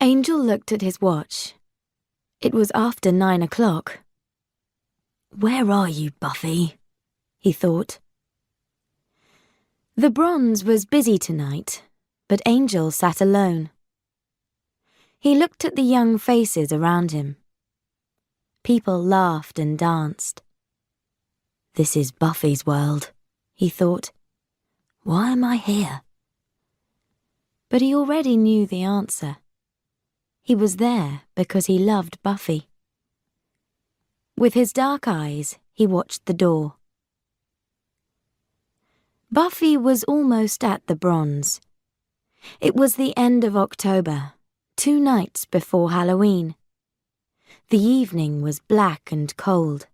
Angel looked at his watch. It was after 9 o'clock. "Where are you, Buffy?" he thought. The Bronze was busy tonight, but Angel sat alone. He looked at the young faces around him. People laughed and danced. "This is Buffy's world," he thought. "Why am I here?" But he already knew the answer. He was there because he loved Buffy. With his dark eyes, he watched the door. Buffy was almost at the Bronze. It was the end of October, 2 nights before Halloween. The evening was black and cold.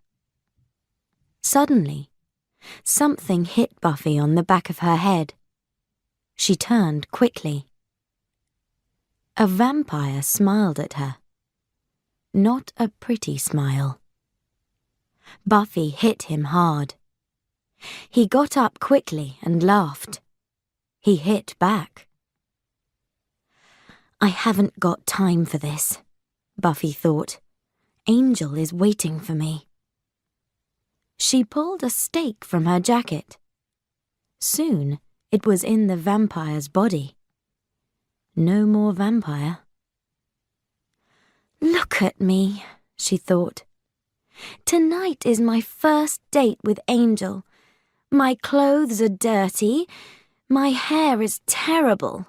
Suddenly, something hit Buffy on the back of her head. She turned quickly. A vampire smiled at her. Not a pretty smile. Buffy hit him hard. He got up quickly and laughed. He hit back. "I haven't got time for this," Buffy thought. "Angel is waiting for me." She pulled a stake from her jacket. Soon it was in the vampire's body. No more vampire. "Look at me," she thought. "Tonight is my first date with Angel. My clothes are dirty. My hair is terrible.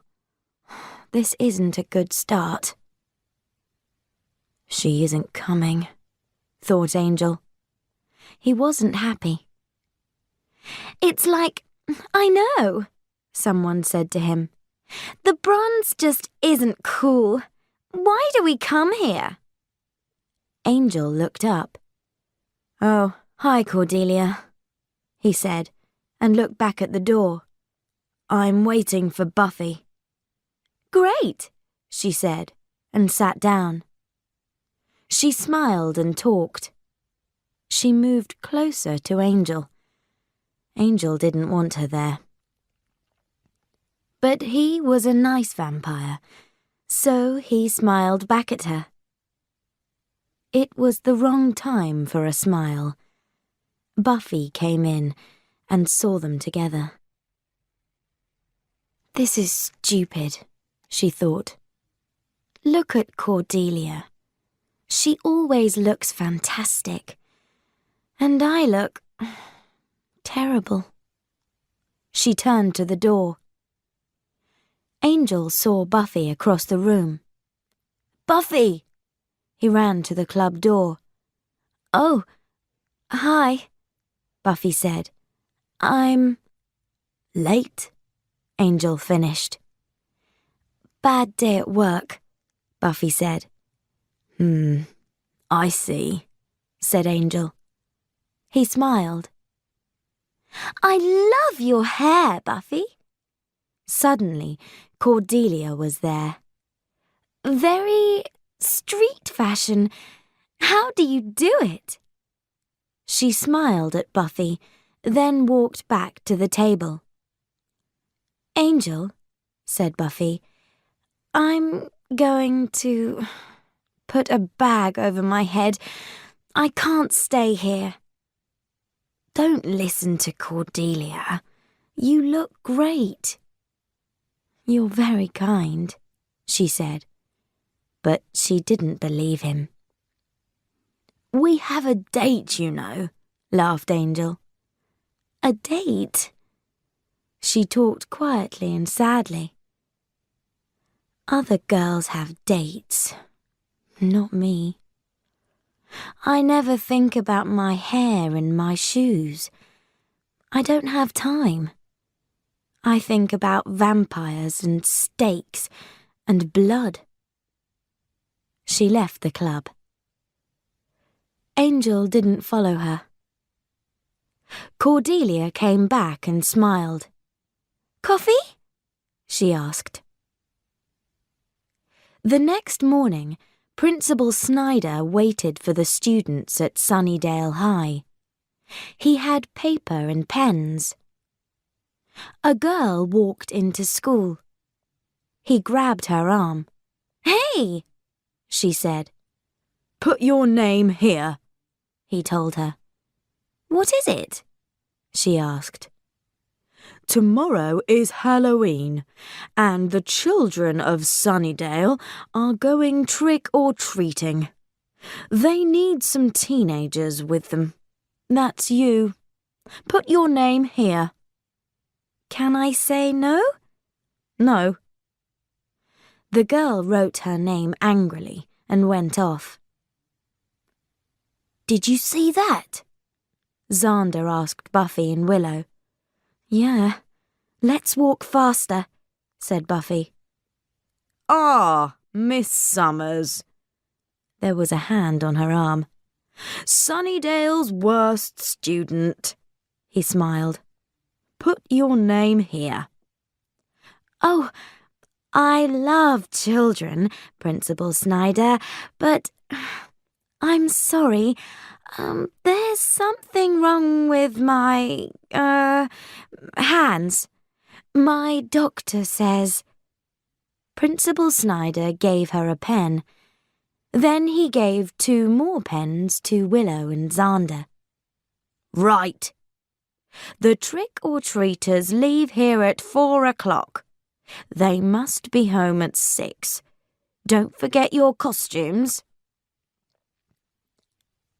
This isn't a good start." "She isn't coming," thought Angel. He wasn't happy. "It's like, I know," someone said to him. "The Bronze just isn't cool. Why do we come here?" Angel looked up. "Oh, hi, Cordelia," he said, and looked back at the door. "I'm waiting for Buffy." "Great," she said, and sat down. She smiled and talked. She moved closer to Angel. Angel didn't want her there. But he was a nice vampire, so he smiled back at her. It was the wrong time for a smile. Buffy came in and saw them together. "This is stupid," she thought. "Look at Cordelia. She always looks fantastic. And I look terrible." She turned to the door. Angel saw Buffy across the room. "Buffy!" He ran to the club door. "Oh, hi," Buffy said. "I'm late," Angel finished. "Bad day at work," Buffy said. I see," said Angel. He smiled. "I love your hair, Buffy." Suddenly, Cordelia was there. "Very street fashion. How do you do it?" She smiled at Buffy, then walked back to the table. "Angel," said Buffy, "I'm going to put a bag over my head. I can't stay here." "Don't listen to Cordelia. You look great." "You're very kind," she said. But she didn't believe him. "We have a date, you know," laughed Angel. "A date?" She talked quietly and sadly. "Other girls have dates. Not me. I never think about my hair and my shoes. I don't have time. I think about vampires and stakes and blood." She left the club. Angel didn't follow her. Cordelia came back and smiled. "Coffee?" she asked. The next morning, Principal Snyder waited for the students at Sunnydale High. He had paper and pens. A girl walked into school. He grabbed her arm. "Hey, me, she said. Put your name here, he told her. What is it? She asked. Tomorrow is Halloween, and the children of Sunnydale are going trick-or-treating. They need some teenagers with them. That's you. Put your name here. Can I say no? No. The girl wrote her name angrily and went off. Did you see that? Xander asked Buffy and Willow. Yeah. Let's walk faster, said Buffy. Ah, Miss Summers. There was a hand on her arm. Sunnydale's worst student, he smiled. Put your name here. Oh, I love children, Principal Snyder, but I'm sorry. There's something wrong with my, hands. My doctor says. Principal Snyder gave her a pen. Then he gave 2 more pens to Willow and Xander. Right. The trick-or-treaters leave here at 4 o'clock. They must be home at 6. Don't forget your costumes.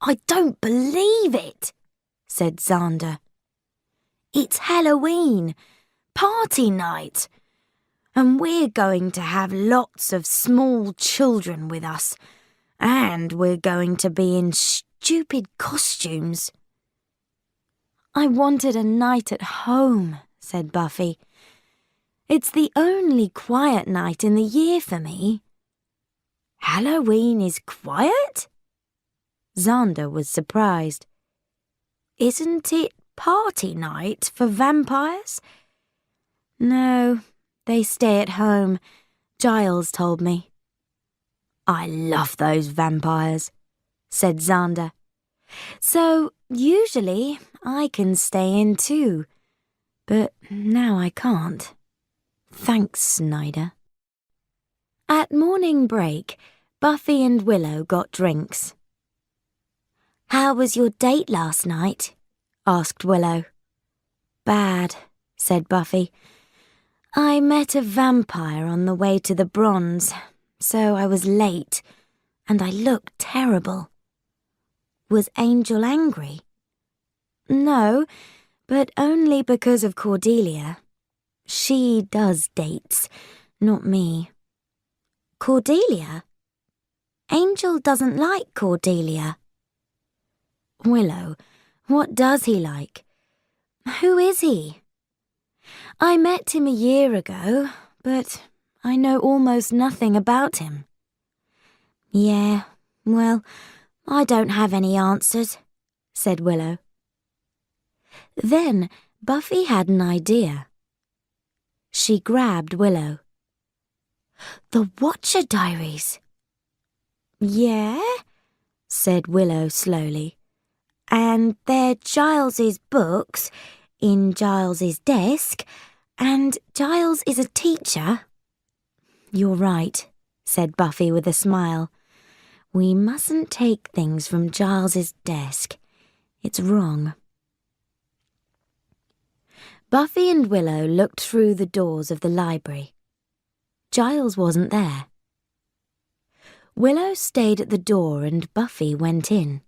I don't believe it, said Xander. It's Halloween, party night, and we're going to have lots of small children with us, and we're going to be in stupid costumes. I wanted a night at home, said Buffy. It's the only quiet night in the year for me. Halloween is quiet? Xander was surprised. Isn't it party night for vampires? No, they stay at home, Giles told me. I love those vampires, said Xander. So usually I can stay in too, but now I can't. Thanks, Snyder. At morning break, Buffy and Willow got drinks. How was your date last night? Asked Willow. Bad, said Buffy. I met a vampire on the way to the Bronze, so I was late, and I looked terrible. Was Angel angry? No, but only because of Cordelia. She does dates, not me. Cordelia? Angel doesn't like Cordelia. Willow, what does he like? Who is he? I met him a year ago, but I know almost nothing about him. Yeah, well, I don't have any answers, said Willow. Then Buffy had an idea. She grabbed Willow. The Watcher Diaries. Yeah, said Willow slowly. And they're Giles's books in Giles's desk, and Giles is a teacher. You're right, said Buffy with a smile. We mustn't take things from Giles's desk. It's wrong. Buffy and Willow looked through the doors of the library. Giles wasn't there. Willow stayed at the door and Buffy went in.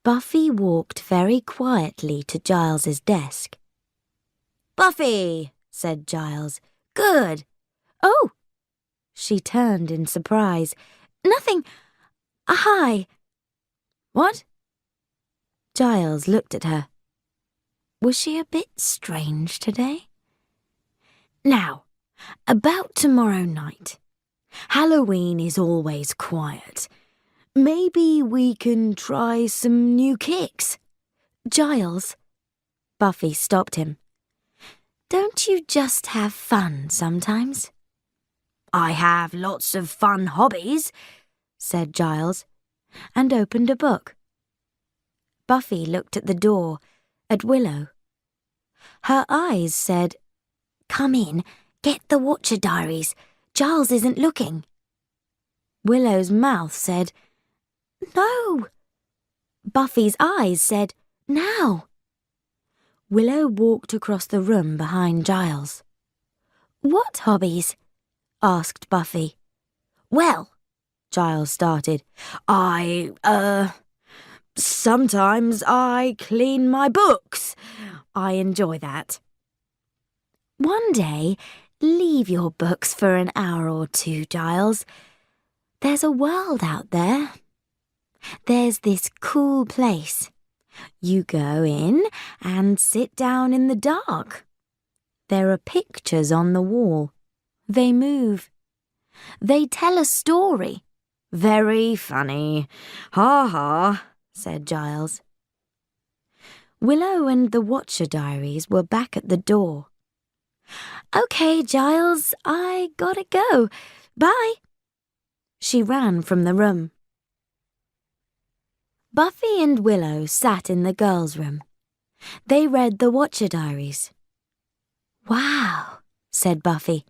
Buffy walked very quietly to Giles's desk. Buffy, said Giles. Good. Oh! She turned in surprise. Nothing. Hi. What? Giles looked at her. Was she a bit strange today? Now, about tomorrow night. Halloween is always quiet. Maybe we can try some new kicks. Giles. Buffy stopped him. Don't you just have fun sometimes? I have lots of fun hobbies, said Giles, and opened a book. Buffy looked at the door, at Willow. Her eyes said, Come in, get the Watcher Diaries. Giles isn't looking. Willow's mouth said, "No." Buffy's eyes said, "Now." Willow walked across the room behind Giles. "What hobbies?" asked Buffy. "Well," Giles started, sometimes I clean my books. I enjoy that." "One day, leave your books for an hour or two, Giles. There's a world out there. There's this cool place. You go in and sit down in the dark. There are pictures on the wall. They move. They tell a story." "Very funny. Ha ha," said Giles. Willow and the Watcher Diaries were back at the door. "Okay, Giles, I gotta go. Bye." She ran from the room. Buffy and Willow sat in the girls' room. They read the Watcher Diaries. "Wow," said Buffy.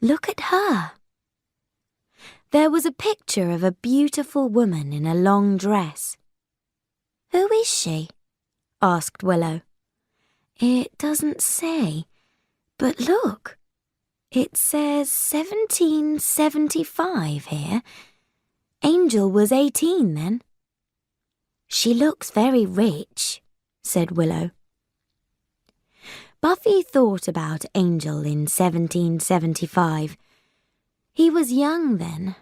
"Look at her." There was a picture of a beautiful woman in a long dress. "Who is she?" asked Willow. "It doesn't say, but look, it says 1775 here. Angel was 18 then." "She looks very rich," said Willow. Buffy thought about Angel in 1775. He was young then,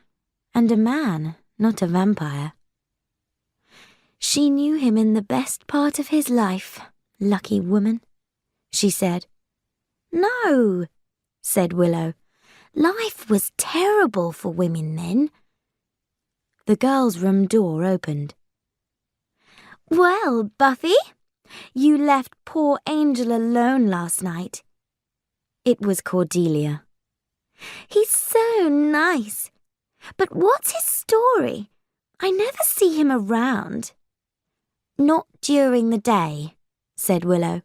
and a man, not a vampire. "She knew him in the best part of his life, lucky woman," she said. "No," said Willow. "Life was terrible for women then." The girls' room door opened. "Well, Buffy, you left poor Angel alone last night." It was Cordelia. "He's so nice. But what's his story? I never see him around." "Not during the day," said Willow.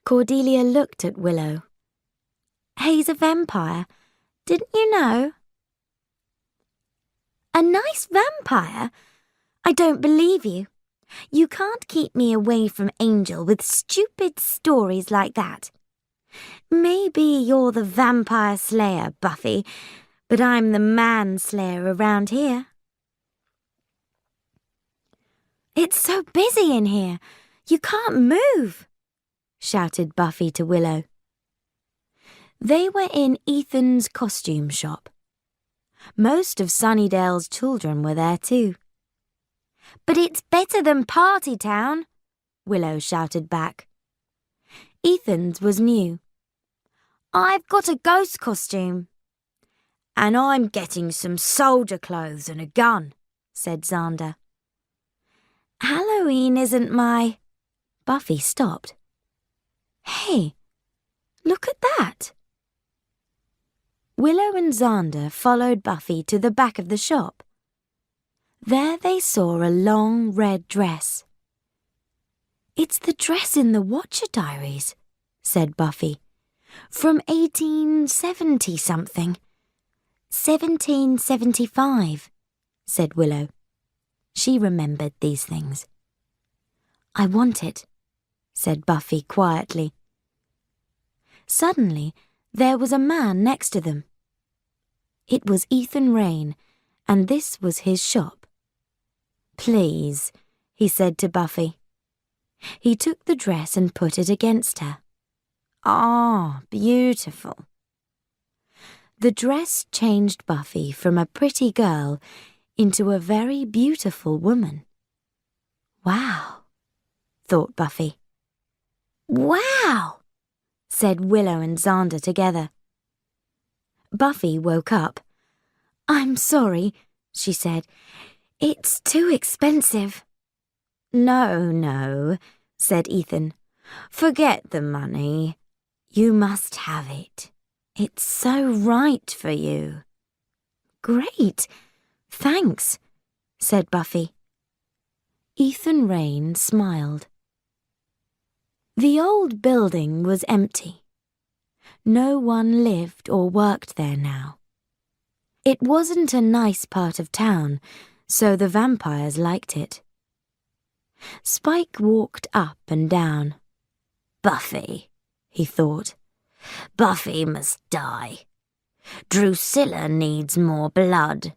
Cordelia looked at Willow. "He's a vampire. Didn't you know?" "A nice vampire? I don't believe you. You can't keep me away from Angel with stupid stories like that. Maybe you're the vampire slayer, Buffy, but I'm the man-slayer around here." "It's so busy in here. You can't move," shouted Buffy to Willow. They were in Ethan's costume shop. Most of Sunnydale's children were there too. "But it's better than Party Town," Willow shouted back. Ethan's was new. "I've got a ghost costume." "And I'm getting some soldier clothes and a gun," said Xander. "Halloween isn't my—" Buffy stopped. "Hey, look at that." Willow and Xander followed Buffy to the back of the shop. There they saw a long red dress. "It's the dress in the Watcher Diaries," said Buffy. "From 1870-something. 1775, said Willow. She remembered these things. "I want it," said Buffy quietly. Suddenly, there was a man next to them. It was Ethan Rayne, and this was his shop. "Please," he said to Buffy. He took the dress and put it against her. "Ah, beautiful." The dress changed Buffy from a pretty girl into a very beautiful woman. "Wow," thought Buffy. "Wow," said Willow and Xander together. Buffy woke up. "I'm sorry," she said. "It's too expensive." No, said Ethan. "Forget the money. You must have it. It's so right for you." "Great, thanks," said Buffy. Ethan Rayne smiled. The old building was empty. No one lived or worked there now. It wasn't a nice part of town, so the vampires liked it. Spike walked up and down. Buffy, he thought. Buffy must die. Drusilla needs more blood,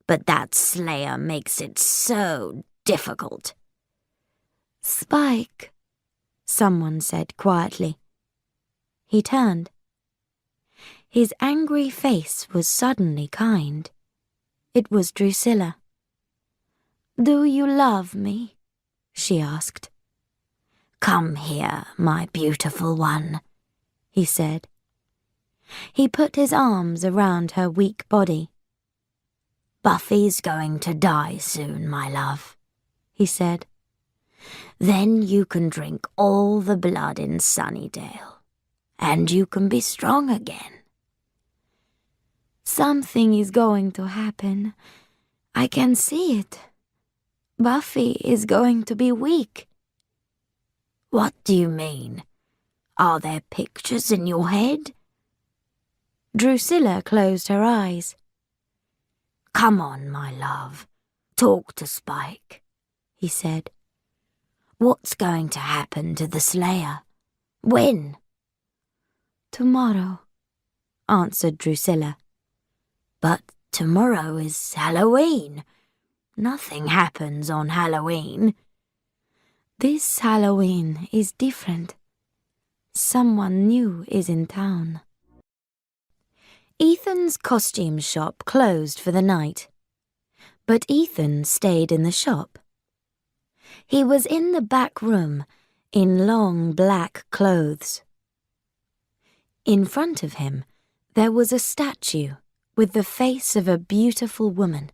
but that Slayer makes it so difficult. Spike, someone said quietly. He turned. His angry face was suddenly kind. It was Drusilla. Do you love me? She asked. Come here, my beautiful one, he said. He put his arms around her weak body. Buffy's going to die soon, my love, he said. Then you can drink all the blood in Sunnydale, and you can be strong again. Something is going to happen. I can see it. Buffy is going to be weak. What do you mean? Are there pictures in your head? Drusilla closed her eyes. Come on, my love. Talk to Spike, he said. What's going to happen to the Slayer? When? Tomorrow, answered Drusilla. But tomorrow is Halloween. Nothing happens on Halloween. This Halloween is different. Someone new is in town. Ethan's costume shop closed for the night, but Ethan stayed in the shop. He was in the back room, in long black clothes. In front of him, there was a statue with the face of a beautiful woman.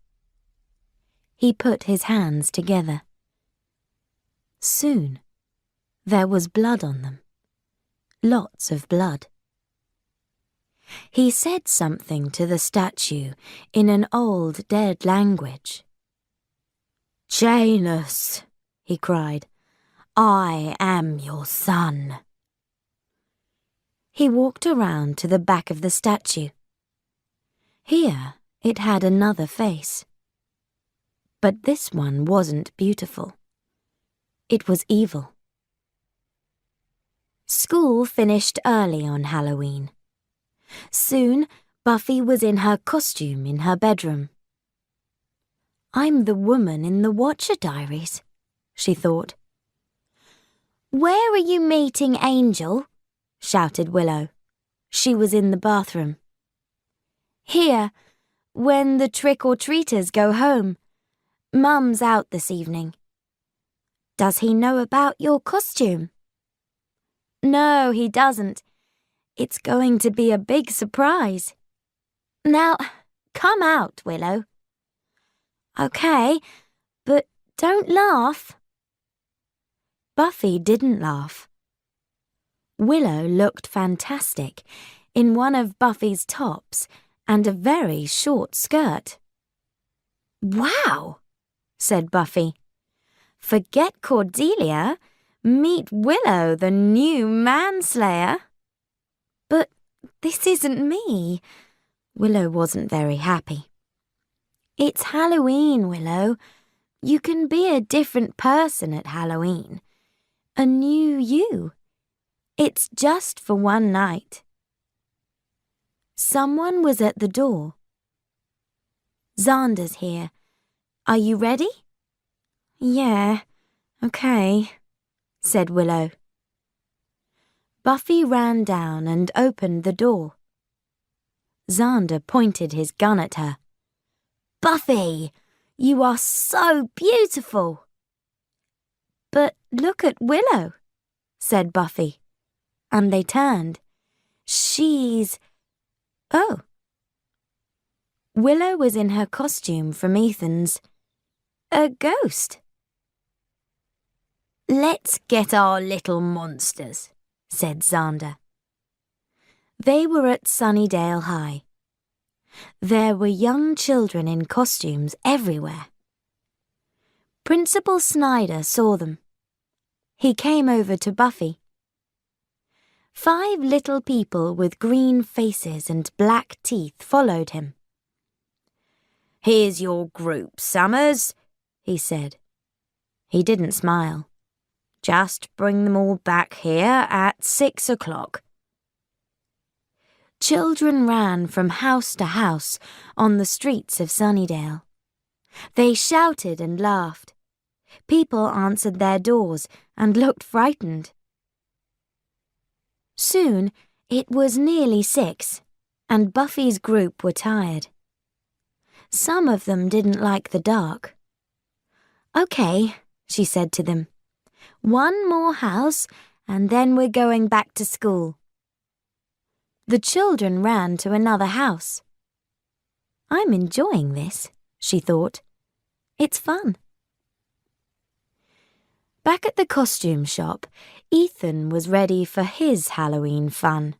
He put his hands together. Soon, there was blood on them. Lots of blood. He said something to the statue in an old dead language. Janus, he cried, I am your son. He walked around to the back of the statue. Here it had another face. But this one wasn't beautiful. It was evil. School finished early on Halloween. Soon, Buffy was in her costume in her bedroom. I'm the woman in the Watcher Diaries, she thought. Where are you meeting Angel? Shouted Willow. She was in the bathroom. Here, when the trick-or-treaters go home. Mum's out this evening. Does he know about your costume? No, he doesn't. It's going to be a big surprise. Now, come out, Willow. Okay, but don't laugh. Buffy didn't laugh. Willow looked fantastic in one of Buffy's tops and a very short skirt. Wow, said Buffy. Forget Cordelia. Meet Willow, the new manslayer. But this isn't me. Willow wasn't very happy. It's Halloween, Willow. You can be a different person at Halloween. A new you. It's just for one night. Someone was at the door. Xander's here. Are you ready? Yeah, okay, said Willow. Buffy ran down and opened the door. Xander pointed his gun at her. Buffy, you are so beautiful. But look at Willow, said Buffy, and they turned. She's... Oh. Willow was in her costume from Ethan's. A ghost. Let's get our little monsters, said Xander. They were at Sunnydale High. There were young children in costumes everywhere. Principal Snyder saw them. He came over to Buffy. 5 little people with green faces and black teeth followed him. Here's your group, Summers, he said. He didn't smile. Just bring them all back here at 6 o'clock. Children ran from house to house on the streets of Sunnydale. They shouted and laughed. People answered their doors and looked frightened. Soon it was nearly 6, and Buffy's group were tired. Some of them didn't like the dark. "Okay," she said to them. "One more house, and then we're going back to school." The children ran to another house. "I'm enjoying this," she thought. "It's fun." Back at the costume shop, Ethan was ready for his Halloween fun.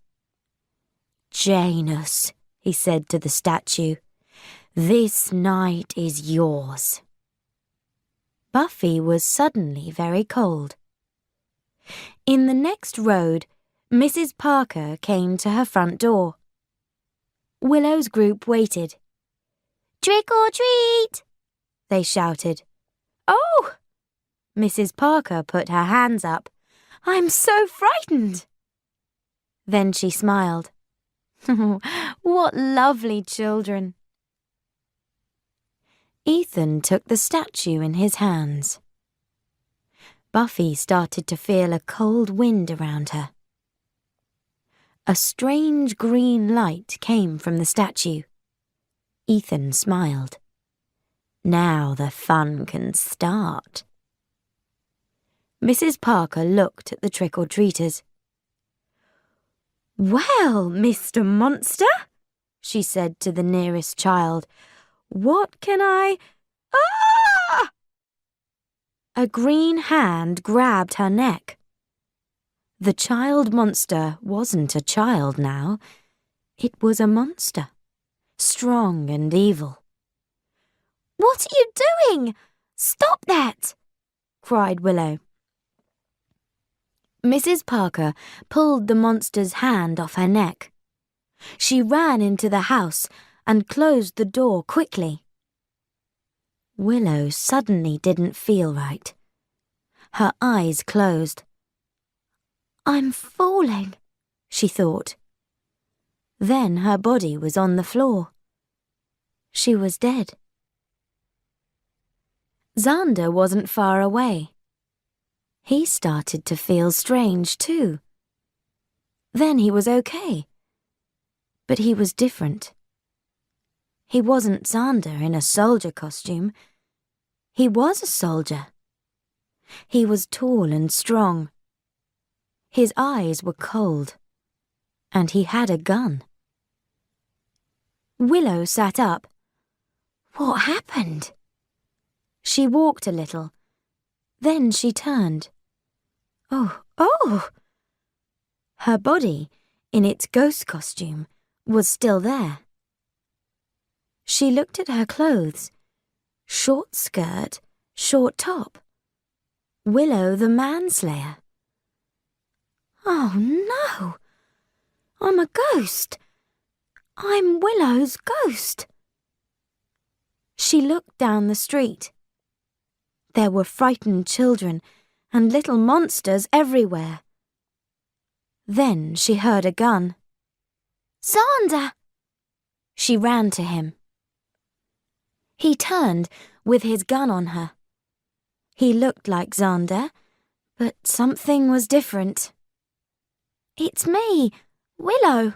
"Janus," he said to the statue, "this night is yours." Buffy was suddenly very cold. In the next road, Mrs. Parker came to her front door. Willow's group waited. "Trick or treat!" they shouted. "Oh!" Mrs. Parker put her hands up. "I'm so frightened." Then she smiled. What lovely children. Ethan took the statue in his hands. Buffy started to feel a cold wind around her. A strange green light came from the statue. Ethan smiled. Now the fun can start. Mrs. Parker looked at the trick-or-treaters. "Well, Mr. Monster," she said to the nearest child, "what can I—" "Ah!" A green hand grabbed her neck. The child monster wasn't a child now. It was a monster, strong and evil. "What are you doing? Stop that!" cried Willow. Mrs. Parker pulled the monster's hand off her neck. She ran into the house and closed the door quickly. Willow suddenly didn't feel right. Her eyes closed. "I'm falling," she thought. Then her body was on the floor. She was dead. Xander wasn't far away. He started to feel strange too. Then he was okay. But he was different. He wasn't Xander in a soldier costume. He was a soldier. He was tall and strong. His eyes were cold. And he had a gun. Willow sat up. What happened? She walked a little. Then she turned. Oh! Her body, in its ghost costume, was still there. She looked at her clothes. Short skirt, short top. Willow the manslayer. Oh no! I'm a ghost. I'm Willow's ghost. She looked down the street. There were frightened children and little monsters everywhere. Then she heard a gun. "Xander!" She ran to him. He turned with his gun on her. He looked like Xander, but something was different. "It's me, Willow."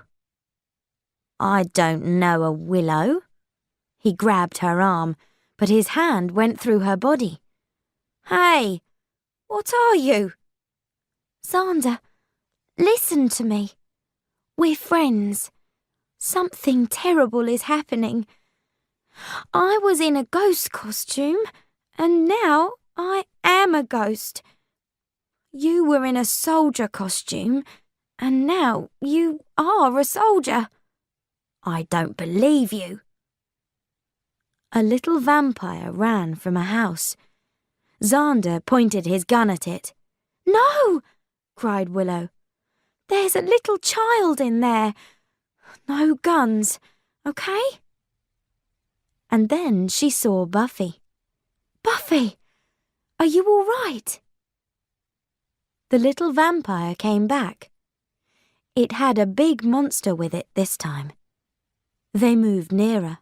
"I don't know a Willow." He grabbed her arm, but his hand went through her body. "Hey, what are you?" "Xander, listen to me. We're friends. Something terrible is happening. I was in a ghost costume, and now I am a ghost. You were in a soldier costume, and now you are a soldier. I don't believe you." A little vampire ran from a house. Xander pointed his gun at it. "No!" cried Willow. "There's a little child in there. No guns, okay?" and then she saw Buffy. "Buffy, are you all right?" The little vampire came back. It had a big monster with it this time. They moved nearer.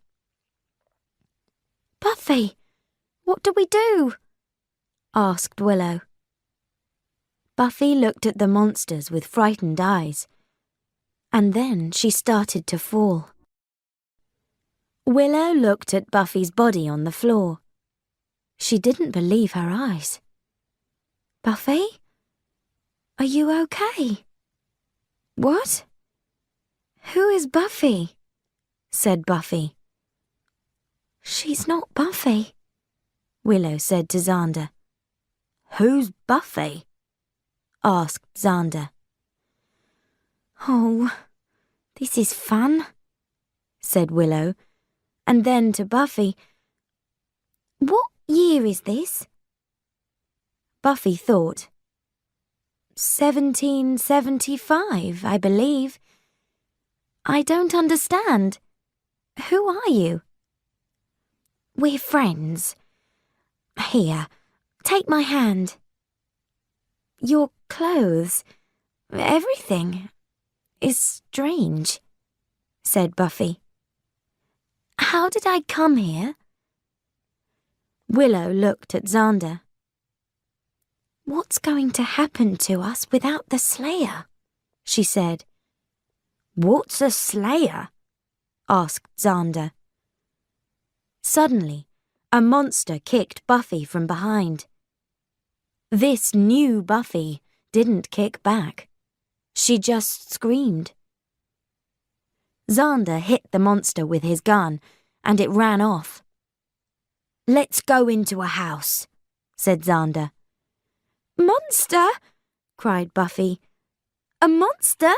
"Buffy, what do we do?" asked Willow. Buffy looked at the monsters with frightened eyes, and then she started to fall. Willow looked at Buffy's body on the floor. She didn't believe her eyes. "Buffy, are you okay?" "What? Who is Buffy?" said Buffy. "She's not Buffy," Willow said to Xander. "Who's Buffy?" asked Xander. "Oh, this is fun," said Willow, and then to Buffy, "What year is this?" Buffy thought. 1775, I believe. "I don't understand. Who are you?" "We're friends. Here, take my hand." "Your clothes, everything, is strange," said Buffy. "How did I come here?" Willow looked at Xander. "What's going to happen to us without the Slayer?" she said. "What's a Slayer?" asked Xander. Suddenly, a monster kicked Buffy from behind. This new Buffy didn't kick back. She just screamed. Xander hit the monster with his gun, and it ran off. "Let's go into a house," said Xander. "Monster!" cried Buffy. "A monster?"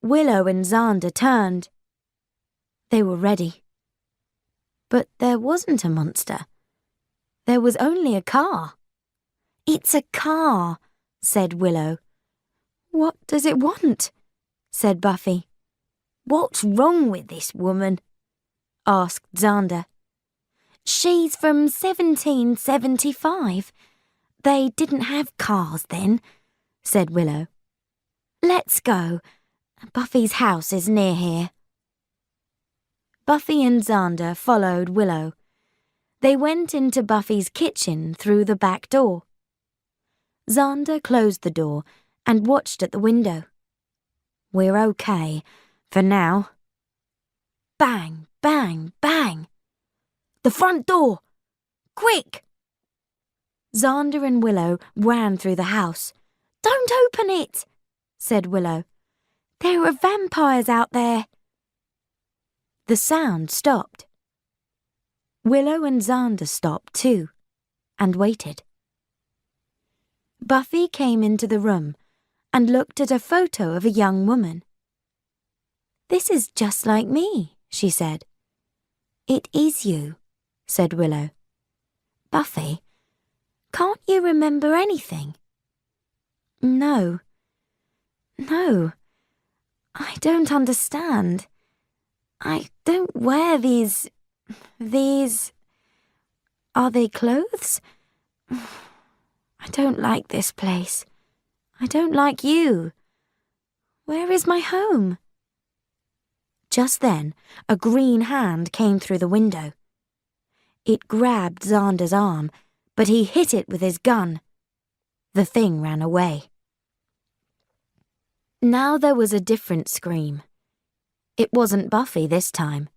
Willow and Xander turned. They were ready. But there wasn't a monster. There was only a car. "It's a car," said Willow. "What does it want?" said Buffy. "What's wrong with this woman?" asked Xander. "She's from 1775. They didn't have cars then," said Willow. "Let's go. Buffy's house is near here." Buffy and Xander followed Willow. They went into Buffy's kitchen through the back door. Xander closed the door and watched at the window. "We're okay, for now." Bang, bang, bang. "The front door! Quick!" Xander and Willow ran through the house. "Don't open it," said Willow. "There are vampires out there." The sound stopped. Willow and Xander stopped too, and waited. Buffy came into the room and looked at a photo of a young woman. "This is just like me," she said. "It is you," said Willow. "Buffy, can't you remember anything?" No, I don't understand. I don't wear these... Are they clothes? I don't like this place. I don't like you. Where is my home?" Just then, a green hand came through the window. It grabbed Xander's arm, but he hit it with his gun. The thing ran away. Now there was a different scream. It wasn't Buffy this time.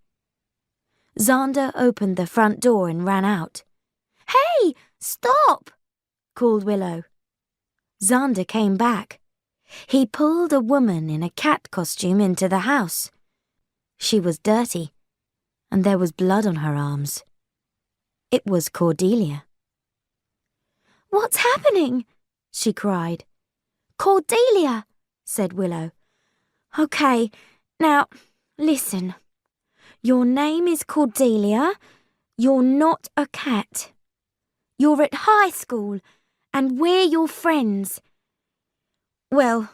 Xander opened the front door and ran out. "Hey, stop!" called Willow. Xander came back. He pulled a woman in a cat costume into the house. She was dirty, and there was blood on her arms. It was Cordelia. "What's happening?" she cried. "Cordelia," said Willow. "Okay, now, listen. Your name is Cordelia. You're not a cat. You're at high school, and we're your friends." "Well,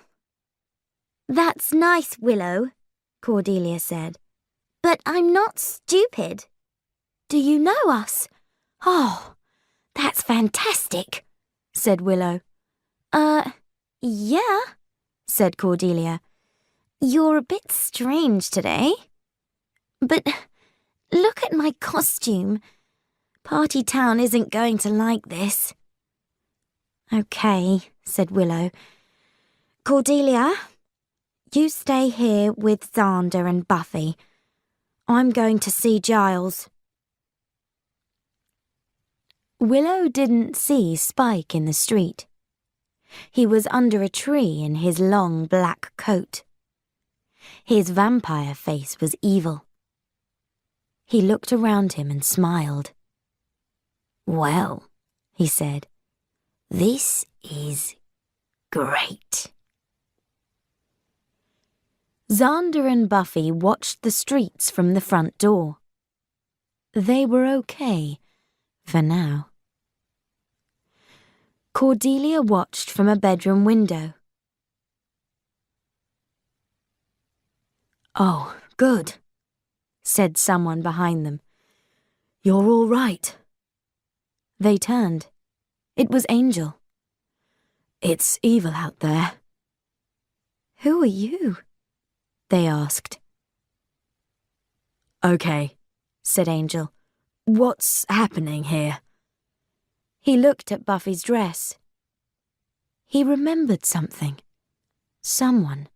that's nice, Willow," Cordelia said. "But I'm not stupid." Do you know us? Oh, that's fantastic, said Willow. Yeah, said Cordelia. You're a bit strange today. But look at my costume. Party Town isn't going to like this. Okay, said Willow. Cordelia, you stay here with Xander and Buffy. I'm going to see Giles. Willow didn't see Spike in the street. He was under a tree in his long black coat. His vampire face was evil. He looked around him and smiled. Well, he said, this is great. Xander and Buffy watched the streets from the front door. They were okay, for now. Cordelia watched from a bedroom window. Oh, good, said someone behind them. You're all right. They turned. It was Angel. It's evil out there. Who are you? They asked. Okay, said Angel. What's happening here? He looked at Buffy's dress. He remembered something. Someone.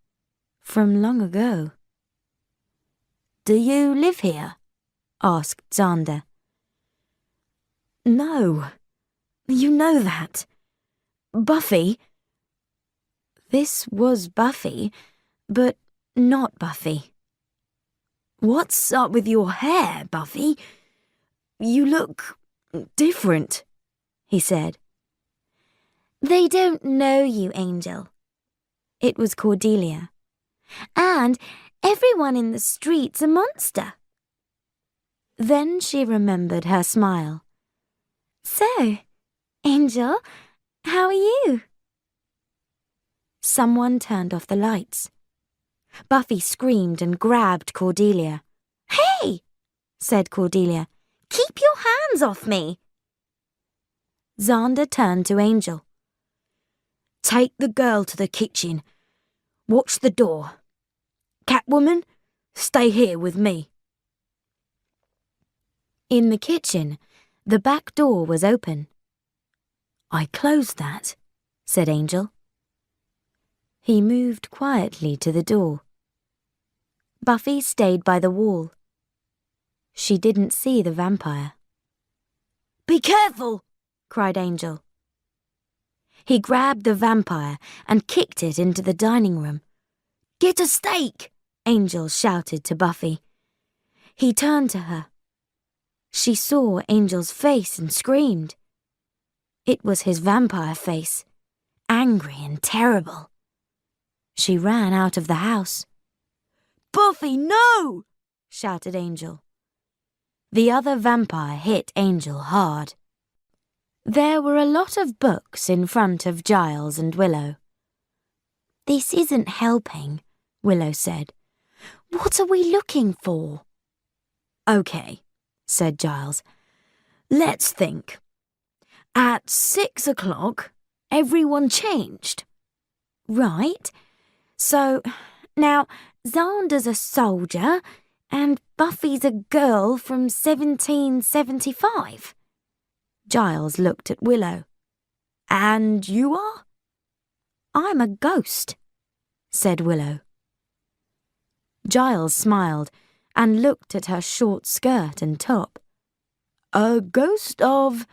From long ago. Do you live here? Asked Xander. No. You know that. Buffy. This was Buffy, but not Buffy. What's up with your hair, Buffy? You look different, he said. They don't know you, Angel. It was Cordelia. And everyone in the street's a monster. Then she remembered her smile. So, Angel, how are you? Someone turned off the lights. Buffy screamed and grabbed Cordelia. Hey, said Cordelia, keep your hands off me. Xander turned to Angel. Take the girl to the kitchen. Watch the door. Catwoman, stay here with me. In the kitchen, the back door was open. I closed that, said Angel. He moved quietly to the door. Buffy stayed by the wall. She didn't see the vampire. Be careful, cried Angel. He grabbed the vampire and kicked it into the dining room. Get a steak, Angel shouted to Buffy. He turned to her. She saw Angel's face and screamed. It was his vampire face, angry and terrible. She ran out of the house. Buffy, no! Shouted Angel. The other vampire hit Angel hard. There were a lot of books in front of Giles and Willow. This isn't helping, Willow said. What are we looking for? Okay, said Giles. Let's think. At 6 o'clock, everyone changed. Right. So, now, Xander's a soldier and Buffy's a girl from 1775. Giles looked at Willow. And you are? I'm a ghost, said Willow. Giles smiled and looked at her short skirt and top. A ghost of...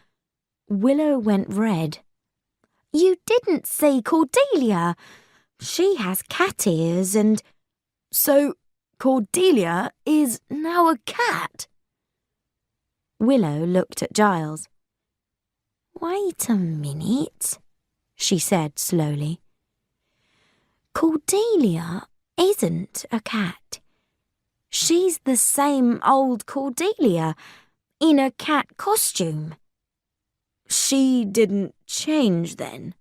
Willow went red. You didn't see Cordelia. She has cat ears and... So, Cordelia is now a cat? Willow looked at Giles. Wait a minute, she said slowly. Cordelia isn't a cat. She's the same old Cordelia, in a cat costume. She didn't change then?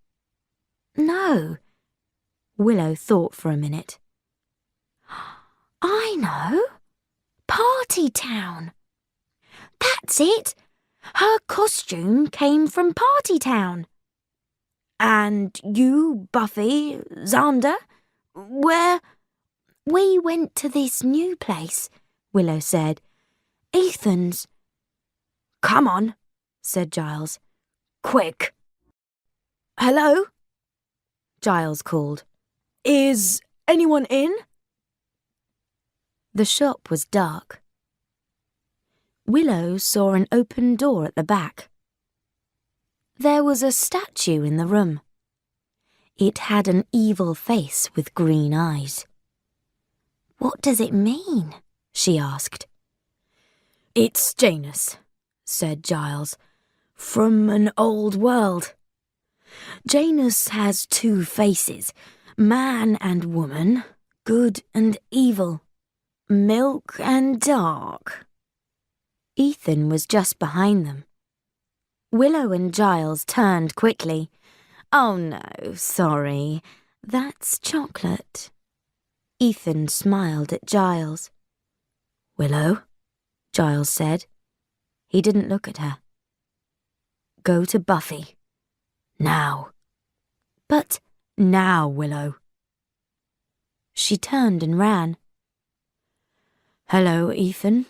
No. Willow thought for a minute. I know. Party Town. That That's it. Her costume came from Party Town. And you, Buffy, Xander, where? We went to this new place, Willow said. Ethan's. Come on, said Giles. Quick. Hello? Giles called. Is anyone in? The shop was dark. Willow saw an open door at the back. There was a statue in the room. It had an evil face with green eyes. What does it mean? She asked. It's Janus, said Giles, from an old world. Janus has two faces, man and woman, good and evil, milk and dark. Ethan was just behind them. Willow and Giles turned quickly. Oh no, sorry, that's chocolate. Ethan smiled at Giles. Willow, Giles said. He didn't look at her. Go to Buffy. Now. But now, Willow. She turned and ran. Hello, Ethan.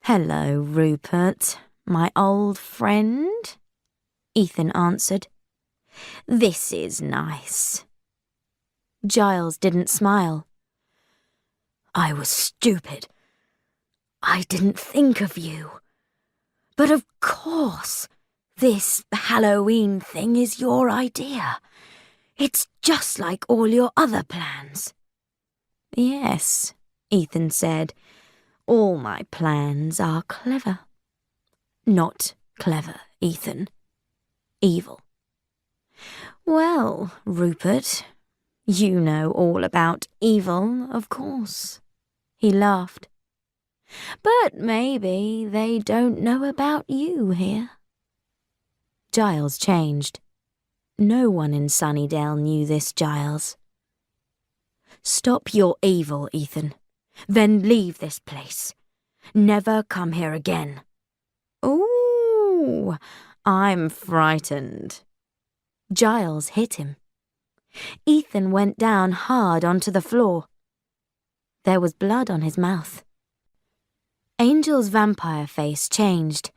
Hello, Rupert, my old friend, Ethan answered. This is nice. Giles didn't smile. I was stupid. I didn't think of you. But of course, this Halloween thing is your idea. It's just like all your other plans. Yes, Ethan said. All my plans are clever. Not clever, Ethan. Evil. Well, Rupert, you know all about evil, of course. He laughed. But maybe they don't know about you here. Giles changed. No one in Sunnydale knew this Giles. Stop your evil, Ethan. Then leave this place. Never come here again. Ooh, I'm frightened. Giles hit him. Ethan went down hard onto the floor. There was blood on his mouth. Angel's vampire face changed,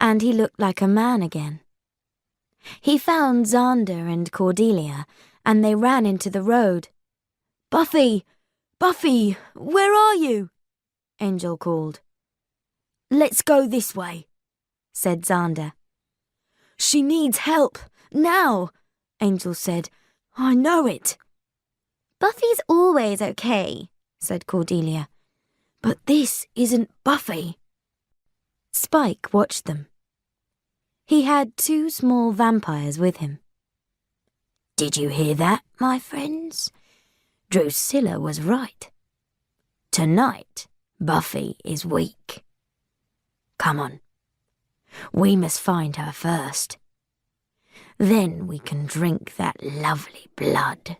and he looked like a man again. He found Xander and Cordelia, and they ran into the road. Buffy! Buffy! Where are you? Angel called. Let's go this way, said Xander. She needs help, now, Angel said. I know it. Buffy's always okay, said Cordelia. But this isn't Buffy. Spike watched them. He had 2 small vampires with him. Did you hear that, my friends? Drusilla was right. Tonight, Buffy is weak. Come on. We must find her first. Then we can drink that lovely blood.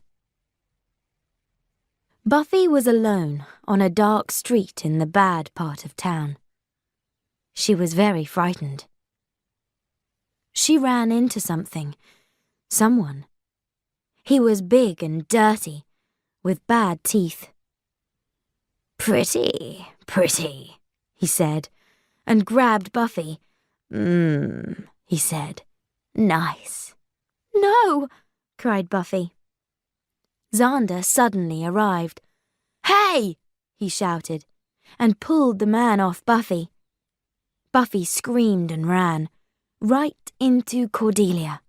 Buffy was alone on a dark street in the bad part of town. She was very frightened. She ran into someone. He was big and dirty, with bad teeth. Pretty, pretty, he said, and grabbed Buffy. He said. Nice. No, cried Buffy. Xander suddenly arrived. Hey, he shouted, and pulled the man off Buffy. Buffy screamed and ran, right into Cordelia.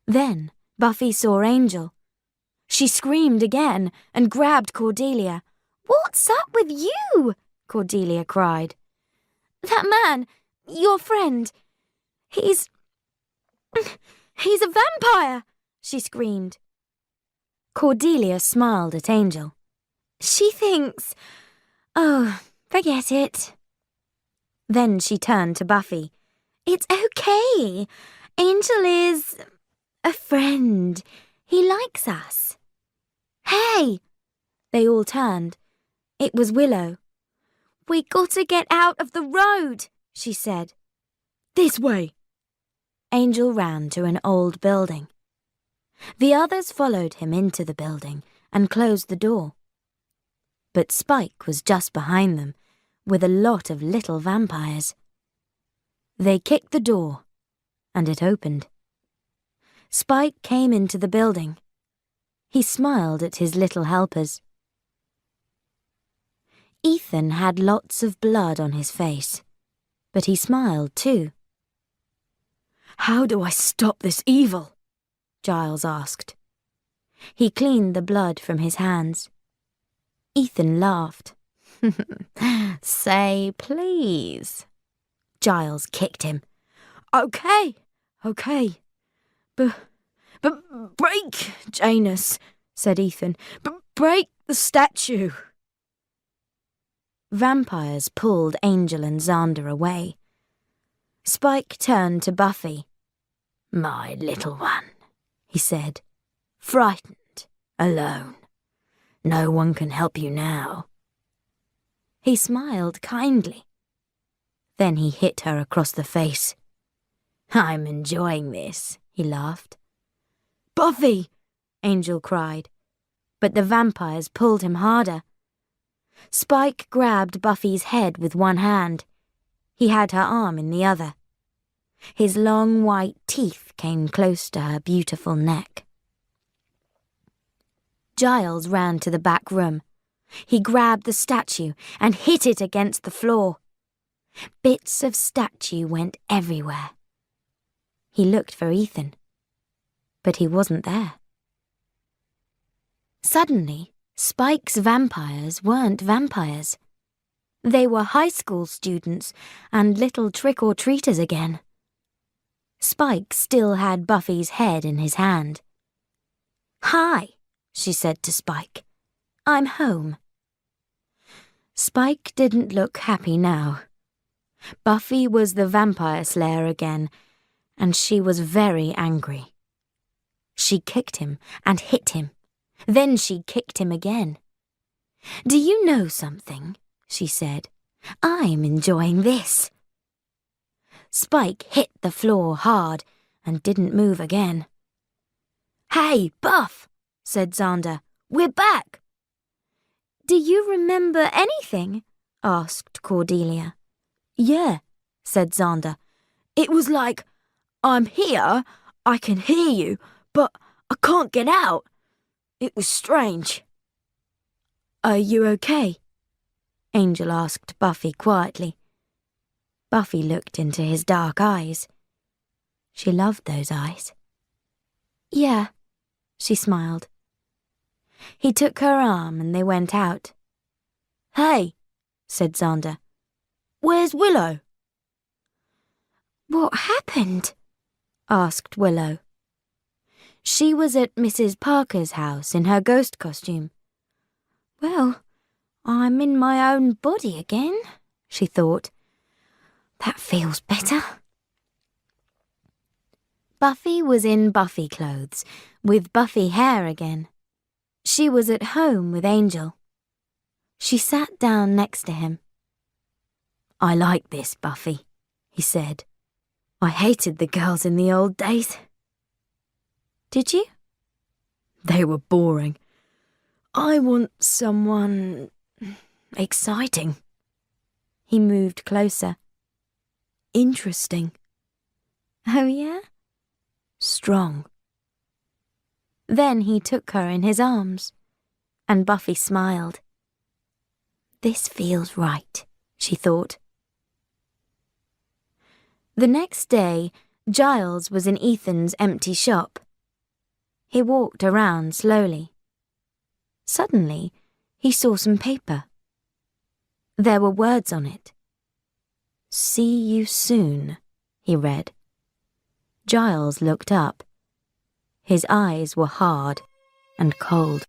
Then Buffy saw Angel. She screamed again and grabbed Cordelia. What's up with you? Cordelia cried. That man, your friend, he's a vampire, she screamed. Cordelia smiled at Angel. She thinks... Oh, forget it. Then she turned to Buffy. It's okay. Angel is... a friend. He likes us. Hey! They all turned. It was Willow. We gotta get out of the road, she said. This way. Angel ran to an old building. The others followed him into the building and closed the door. But Spike was just behind them, with a lot of little vampires. They kicked the door, and it opened. Spike came into the building. He smiled at his little helpers. Ethan had lots of blood on his face, but he smiled too. How do I stop this evil? Giles asked. He cleaned the blood from his hands. Ethan laughed. Say please. Giles kicked him. Okay. But break, Janus, said Ethan. Break the statue. Vampires pulled Angel and Xander away. Spike turned to Buffy. My little one, he said, frightened, alone. No one can help you now. He smiled kindly. Then he hit her across the face. I'm enjoying this, he laughed. Buffy, Angel cried, but the vampires pulled him harder. Spike grabbed Buffy's head with one hand. He had her arm in the other. His long white teeth came close to her beautiful neck. Giles ran to the back room. He grabbed the statue and hit it against the floor. Bits of statue went everywhere. He looked for Ethan, but he wasn't there. Suddenly, Spike's vampires weren't vampires. They were high school students and little trick-or-treaters again. Spike still had Buffy's head in his hand. Hi, she said to Spike. I'm home. Spike didn't look happy now. Buffy was the vampire slayer again, and she was very angry. She kicked him and hit him. Then she kicked him again. Do you know something? She said. I'm enjoying this. Spike hit the floor hard and didn't move again. Hey, Buff, said Xander. We're back. Do you remember anything? Asked Cordelia. Yeah, said Xander. It was like, I'm here, I can hear you, but I can't get out. It was strange. Are you okay? Angel asked Buffy quietly. Buffy looked into his dark eyes. She loved those eyes. Yeah, she smiled. He took her arm and they went out. Hey, said Xander. Where's Willow? What happened? Asked Willow. She was at Mrs. Parker's house in her ghost costume. Well, I'm in my own body again, she thought. That feels better. Buffy was in Buffy clothes, with Buffy hair again. She was at home with Angel. She sat down next to him. I like this, Buffy, he said. I hated the girls in the old days. Did you? They were boring. I want someone exciting. He moved closer. Interesting. Oh, yeah? Strong. Then he took her in his arms, and Buffy smiled. This feels right, she thought. The next day, Giles was in Ethan's empty shop. He walked around slowly. Suddenly, he saw some paper. There were words on it. See you soon, he read. Giles looked up. His eyes were hard and cold.